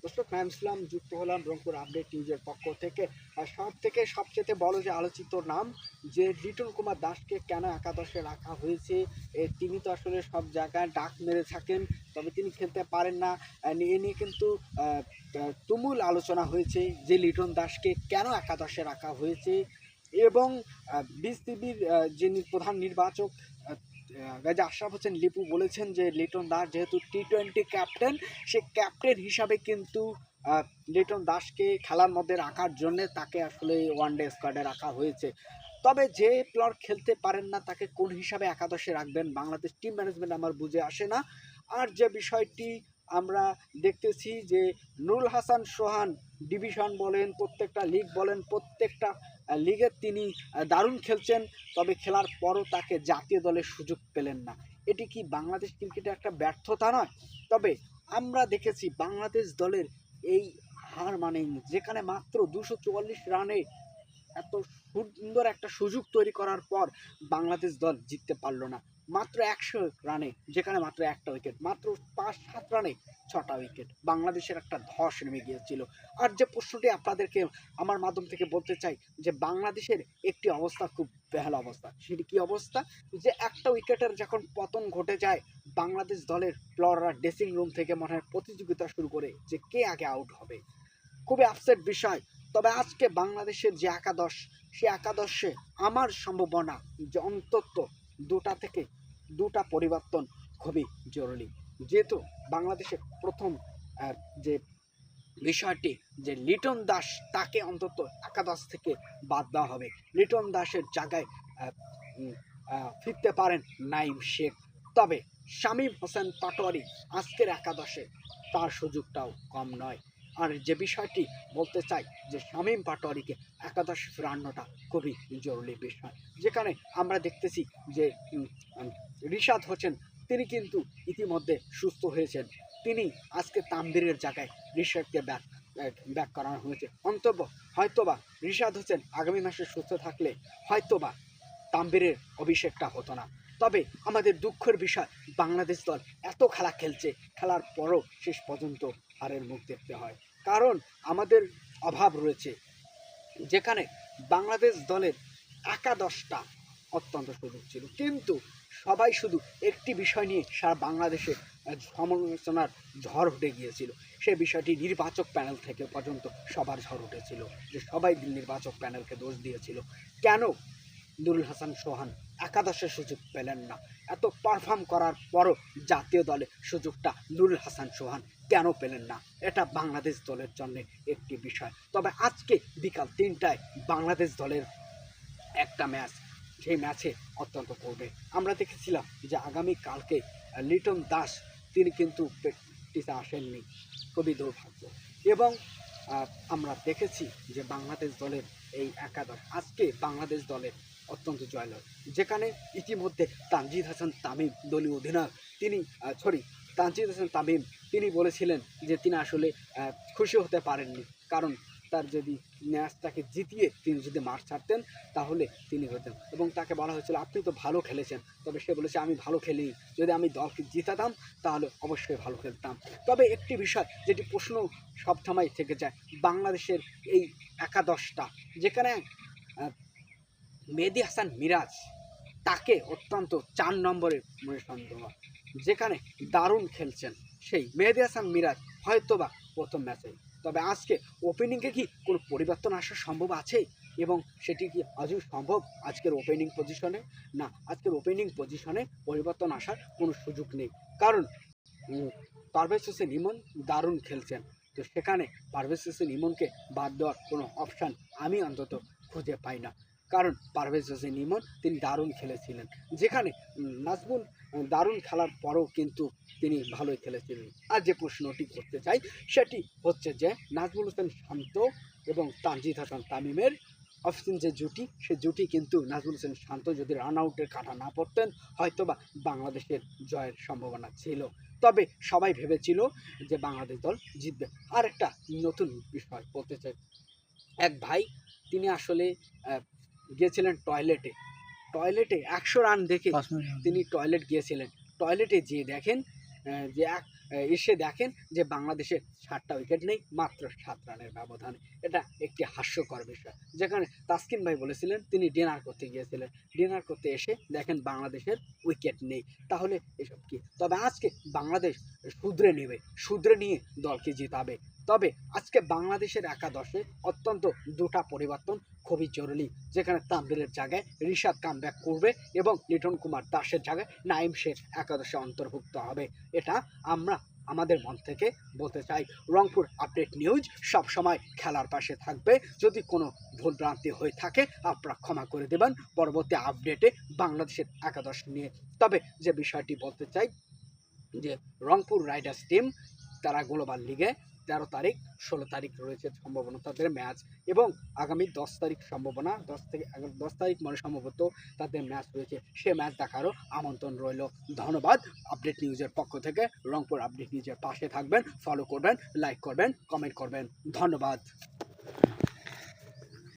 দর্শক নাম ইসলাম যুক্ত হলাম রংপুর আপডেট নিউজের পক্ষ থেকে। আর সব থেকে সবচেয়ে বড় যে আলোচিত নাম যে লিটন কুমার দাসকে কেন একাদশে রাখা হয়েছে, তিনি তো আসলে সব জায়গায় ডাক মেরে থাকেন, তবে তিনি খেলতে পারেন না। এ নিয়ে কিন্তু তুমুল আলোচনা হয়েছে যে লিটন দাসকে কেন একাদশে রাখা হয়েছে। এবং বিসিবির যিনি প্রধান নির্বাচক গাজী আশরাফ হোসেন লিপু বলেছেন যে লিটন দাস যেহেতু টি-20 ক্যাপ্টেন, সে ক্যাপ্টেন হিসাবে কিন্তু লিটন দাসকে খেলার মধ্যে রাখার জন্য তাকে আসলে ওয়ানডে স্কোয়াডে রাখা হয়েছে। তবে যে প্লেয়ার খেলতে পারেন না তাকে কোন হিসাবে একাদশে রাখবেন বাংলাদেশ টিম ম্যানেজমেন্ট আমার বুঝে আসে না। আর যে বিষয়টি আমরা দেখতেছি যে নুরুল হাসান সোহান ডিভিশন বলেন, প্রত্যেকটা লিগ বলেন, প্রত্যেকটা লিগে তিনি দারুণ খেলছেন, তবে খেলার পরও তাকে জাতীয় দলের সুযোগ পেলেন না। এটি কি বাংলাদেশ ক্রিকেটে একটা ব্যর্থতা নয়? তবে আমরা দেখেছি বাংলাদেশ দলের এই হার মানেনি, যেখানে মাত্র 244 রানে এত সুন্দর একটা সুযোগ তৈরি করার পর বাংলাদেশ দল জিততে পারলো না। মাত্র 100 রানে, যেখানে মাত্র একটা উইকেট, মাত্র 5-7 রানে 6টা উইকেট, বাংলাদেশের একটা ধস নেমে গিয়েছিল। আর যে প্রশ্নটি আপনাদেরকে আমার মাধ্যম থেকে বলতে চাই যে বাংলাদেশের একটি অবস্থা খুব বেহাল অবস্থা। সেটি কি অবস্থা? যে একটা উইকেটের যখন পতন ঘটে যায়, বাংলাদেশ দলের প্লেয়াররা ড্রেসিং রুম থেকে মনে হয় প্রতিযোগিতা শুরু করে যে কে আগে আউট হবে। খুবই আপসেট বিষয়। তবে আজকে বাংলাদেশের যে একাদশ, সে একাদশে আমার সম্ভাবনা যে অন্তত দুটা পরিবর্তন খুবই জরুরি। যেহেতু বাংলাদেশের প্রথম যে বিষয়টি যে লিটন দাস, তাকে অন্তত একাদশ থেকে বাদ দেওয়া হবে। লিটন দাসের জায়গায় ফিরতে পারেন নাইম শেখ। তবে শামীম হোসেন পাটোয়ারি আজকের একাদশে তার সুযোগটাও কম নয়। আর যে বিষয়টি বলতে চাই যে শামীম পাটোয়ারিকে একাদশে ফেরানোটা খুবই জরুরি বিষয়, যেখানে আমরা দেখতেছি যে রিশাদ হোসেন তিনি কিন্তু ইতিমধ্যে সুস্থ হয়েছেন। তিনি আজকে তানভীরের জায়গায় রিশাদকে ব্যাক করানো হয়েছে। হয়তোবা রিশাদ হোসেন আগামী মাসে সুস্থ থাকলে হয়তোবা তানভীরের অভিষেকটা হতো না। তবে আমাদের দুঃখের বিষয় বাংলাদেশ দল এত খেলা খেলছে, খেলার পরও শেষ পর্যন্ত হারের মুখ দেখতে হয়। কারণ আমাদের অভাব রয়েছে, যেখানে বাংলাদেশ দলের একাদশটা অত্যন্ত সুযোগ ছিল, কিন্তু সবাই শুধু একটি বিষয় নিয়ে সারা বাংলাদেশে সমালোচনার ঝড় উঠে গিয়েছিল। সে বিষয়টি নির্বাচক প্যানেল থেকে পর্যন্ত সবার ঝড় উঠেছিল, যে সবাই নির্বাচক প্যানেলকে দোষ দিয়েছিল। কেন নুরুল হাসান সোহান একাদশের সুযোগ পেলেন না? এত পারফর্ম করার পরও জাতীয় দলে সুযোগটা নুরুল হাসান সোহান কেন পেলেন না? এটা বাংলাদেশ দলের জন্য একটি বিষয়। তবে আজকে বিকাল 3টায় বাংলাদেশ দলের একটা ম্যাচ, সেই ম্যাচে অত্যন্ত করবে। আমরা দেখেছিলাম যে আগামীকালকে লিটন দাস তিনি কিন্তু প্র্যাকটিসে আসেননি, খুবই দুর্ভাগ্য। এবং আমরা দেখেছি যে বাংলাদেশ দলের এই একাদশ আজকে বাংলাদেশ দলের অত্যন্ত জয়লাভ, যেখানে ইতিমধ্যে তানজিদ হাসান তামিম দলীয় অধিনায়ক তানজিদ হাসান তামিম তিনি বলেছিলেন যে তিনি আসলে খুশি হতে পারেননি, কারণ তার যদি ম্যাচটাকে জিতিয়ে তিনি যদি মাঠ ছাড়তেন তাহলে তিনি হতেন। এবং তাকে বলা হয়েছিল আপনি তো ভালো খেলেছেন, তবে সে বলেছে আমি ভালো খেলি, যদি আমি দলকে জিতাতাম তাহলে অবশ্যই ভালো খেলতাম। তবে একটি বিষয় যেটি প্রশ্ন সবসময় থেকে যায়, বাংলাদেশের এই একাদশটা, যেখানে মেহেদী হাসান মিরাজ তাকে অত্যন্ত 4 নম্বরে সন্দেহ, যেখানে দারুণ খেলছেন সেই মেহেদী হাসান মিরাজ হয়তোবা প্রথম ম্যাচে। তবে আজকে ওপেনিংয়ে কি কোনো পরিবর্তন আসা সম্ভব আছে? এবং সেটি কি আজও সম্ভব আজকের ওপেনিং পজিশনে? না, আজকের ওপেনিং পজিশনে পরিবর্তন আসার কোনো সুযোগ নেই, কারণ পারভেজ হোসেন ইমন দারুণ খেলছেন। তো সেখানে পারভেজ হোসেন ইমনকে বাদ দেওয়ার কোনো অপশান আমি অন্তত খুঁজে পাই না, কারণ পারভেজ হোসেন ইমন তিনি দারুণ খেলেছিলেন, যেখানে নাজমুল দারুণ খেলার পরও কিন্তু তিনি ভালোই খেলেছিলেন। আর যে প্রশ্নটি করতে চাই সেটি হচ্ছে যে নাজমুল হোসেন শান্ত এবং তানজিদ হাসান তামিমের অফস্পিন যে জুটি, সে জুটি কিন্তু নাজমুল হোসেন শান্ত যদি রান আউটের কাটা না পড়তেন হয়তোবা বাংলাদেশের জয়ের সম্ভাবনা ছিল। তবে সবাই ভেবেছিল যে বাংলাদেশ দল জিতবে। আর একটা নতুন বিষয় বলতে চাই, এক ভাই তিনি আসলে গিয়েছিলেন টয়লেটে 100 রান দেখে তিনি টয়লেট গিয়েছিলেন। টয়লেটে যেয়ে দেখেন যে এসে দেখেন যে বাংলাদেশে 7টা উইকেট নেই, মাত্র 7 রানের ব্যবধানে। এটা একটি হাস্যকর বিষয়, যেখানে তাসকিন ভাই বলেছিলেন তিনি ডিনার করতে গিয়েছিলেন, ডিনার করতে এসে দেখেন বাংলাদেশের উইকেট নেই। তাহলে এসব কি? তবে আজকে বাংলাদেশ শুধরে নেবে, শুধরে নিয়ে দলকে জিতাবে। তবে আজকে বাংলাদেশের একাদশে অত্যন্ত দুটা পরিবর্তন খুবই জরুরি, যেখানে তানভীরের জায়গায় রিশাদ কামব্যাক করবে এবং লিটন কুমার দাসের জায়গায় নাইম শেখ একাদশে অন্তর্ভুক্ত হবে। এটা আমরা আমাদের মন থেকে বলতে চাই। রংপুর আপডেট নিউজ সবসময় খেলার পাশে থাকবে। যদি কোনো ভুলভ্রান্তি হয়ে থাকে আপনারা ক্ষমা করে দেবেন পরবর্তী আপডেটে বাংলাদেশের একাদশ নিয়ে। তবে যে বিষয়টি বলতে চাই যে রংপুর রাইডার্স টিম তারা গ্লোবাল লিগে 13 তারিখ 16 তারিখ রয়েছে সম্ভাবনা তাদের ম্যাচ, এবং আগামী 10 তারিখ সম্ভাবনা 10 তারিখ মানে সম্ভবত তাদের ম্যাচ রয়েছে। সে ম্যাচ দেখারও আমন্ত্রণ রইল। ধন্যবাদ। আপডেট নিউজের পক্ষ থেকে রংপুর আপডেট নিউজের পাশে থাকবেন, ফলো করবেন, লাইক করবেন, কমেন্ট করবেন। ধন্যবাদ।